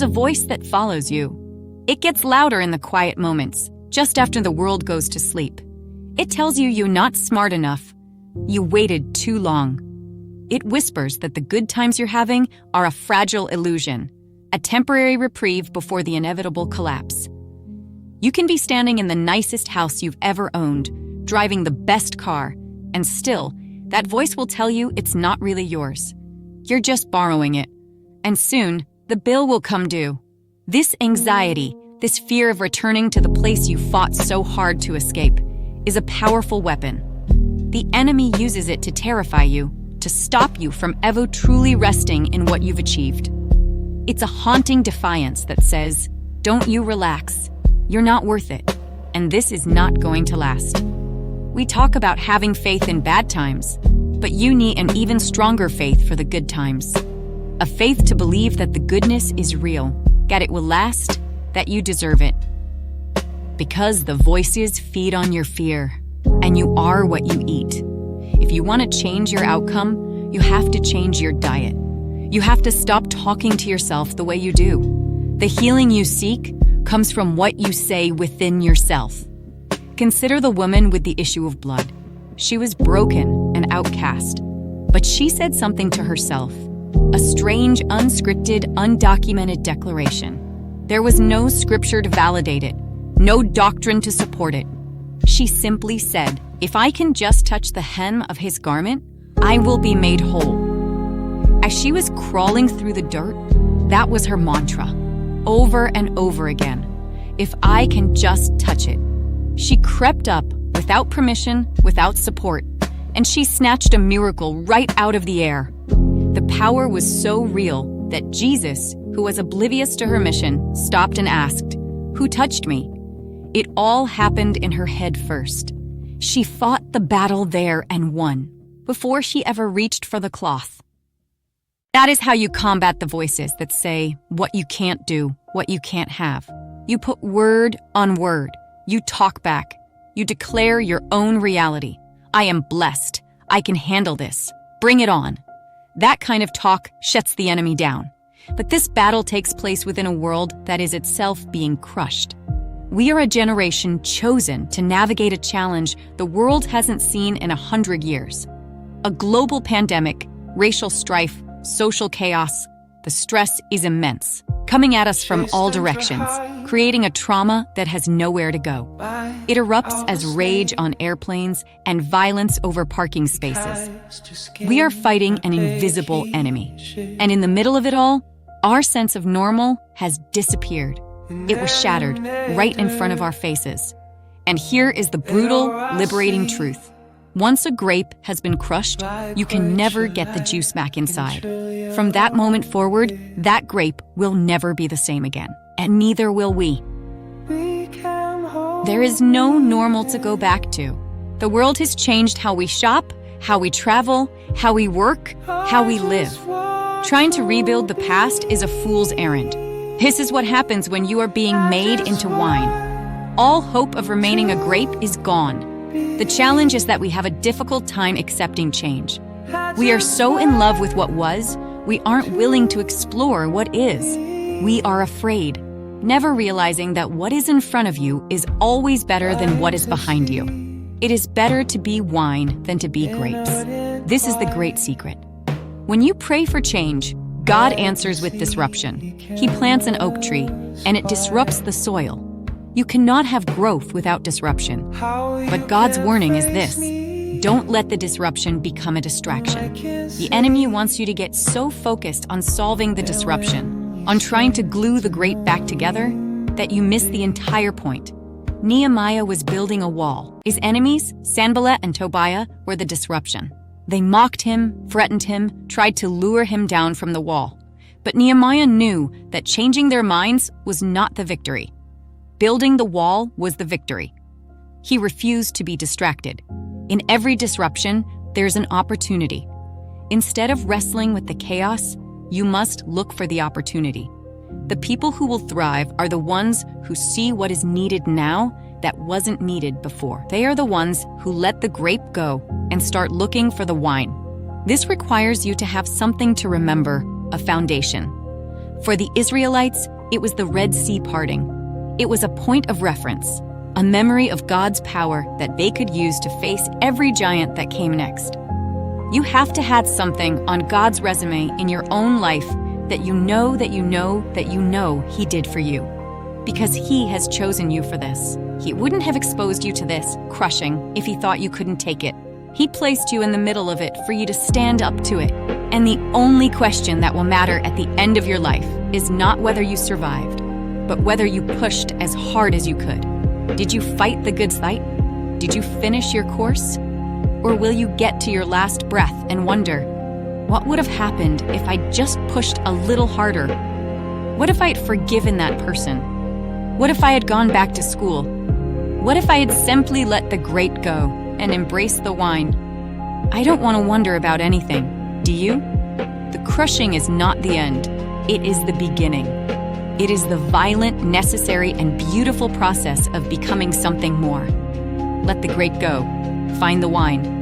a voice that follows you. It gets louder in the quiet moments, just after the world goes to sleep. It tells you you're not smart enough. You waited too long. It whispers that the good times you're having are a fragile illusion, a temporary reprieve before the inevitable collapse. You can be standing in the nicest house you've ever owned, driving the best car, and still, that voice will tell you it's not really yours. You're just borrowing it. And soon, the bill will come due. This anxiety, this fear of returning to the place you fought so hard to escape, is a powerful weapon. The enemy uses it to terrify you, to stop you from ever truly resting in what you've achieved. It's a haunting defiance that says, "Don't you relax. You're not worth it, and this is not going to last." We talk about having faith in bad times, but you need an even stronger faith for the good times. A faith to believe that the goodness is real, that it will last, that you deserve it. Because the voices feed on your fear, and you are what you eat. If you want to change your outcome, you have to change your diet. You have to stop talking to yourself the way you do. The healing you seek comes from what you say within yourself. Consider the woman with the issue of blood. She was broken and outcast, but she said something to herself, a strange, unscripted, undocumented declaration. There was no scripture to validate it, no doctrine to support it. She simply said, "If I can just touch the hem of his garment, I will be made whole." As she was crawling through the dirt, that was her mantra, over and over again. If I can just touch it. She crept up, without permission, without support, and she snatched a miracle right out of the air. The power was so real that Jesus, who was oblivious to her mission, stopped and asked, "Who touched me?" It all happened in her head first. She fought the battle there and won, before she ever reached for the cloth. That is how you combat the voices that say what you can't do, what you can't have. You put word on word. You talk back. You declare your own reality. "I am blessed. I can handle this. Bring it on." That kind of talk shuts the enemy down. But this battle takes place within a world that is itself being crushed. We are a generation chosen to navigate a challenge the world hasn't seen in 100 years. A global pandemic, racial strife, social chaos. The stress is immense, coming at us from all directions, creating a trauma that has nowhere to go. It erupts as rage on airplanes and violence over parking spaces. We are fighting an invisible enemy. And in the middle of it all, our sense of normal has disappeared. It was shattered right in front of our faces. And here is the brutal, liberating truth. Once a grape has been crushed, you can never get the juice back inside. From that moment forward, that grape will never be the same again. And neither will we. There is no normal to go back to. The world has changed how we shop, how we travel, how we work, how we live. Trying to rebuild the past is a fool's errand. This is what happens when you are being made into wine. All hope of remaining a grape is gone. The challenge is that we have a difficult time accepting change. We are so in love with what was, we aren't willing to explore what is. We are afraid, never realizing that what is in front of you is always better than what is behind you. It is better to be wine than to be grapes. This is the great secret. When you pray for change, God answers with disruption. He plants an oak tree, and it disrupts the soil. You cannot have growth without disruption. But God's warning is this: don't let the disruption become a distraction. The enemy wants you to get so focused on solving the disruption, on trying to glue the grape back together, that you miss the entire point. Nehemiah was building a wall. His enemies, Sanballat and Tobiah, were the disruption. They mocked him, threatened him, tried to lure him down from the wall. But Nehemiah knew that changing their minds was not the victory. Building the wall was the victory. He refused to be distracted. In every disruption, there's an opportunity. Instead of wrestling with the chaos, you must look for the opportunity. The people who will thrive are the ones who see what is needed now that wasn't needed before. They are the ones who let the grape go and start looking for the wine. This requires you to have something to remember, a foundation. For the Israelites, it was the Red Sea parting. It was a point of reference, a memory of God's power that they could use to face every giant that came next. You have to have something on God's resume in your own life that you know that you know that you know He did for you. Because He has chosen you for this. He wouldn't have exposed you to this crushing if He thought you couldn't take it. He placed you in the middle of it for you to stand up to it. And the only question that will matter at the end of your life is not whether you survived, but whether you pushed as hard as you could. Did you fight the good fight? Did you finish your course? Or will you get to your last breath and wonder, what would have happened if I just pushed a little harder? What if I had forgiven that person? What if I had gone back to school? What if I had simply let the grape go and embraced the wine? I don't want to wonder about anything. Do you? The crushing is not the end. It is the beginning. It is the violent, necessary, and beautiful process of becoming something more. Let the grape go. Find the wine.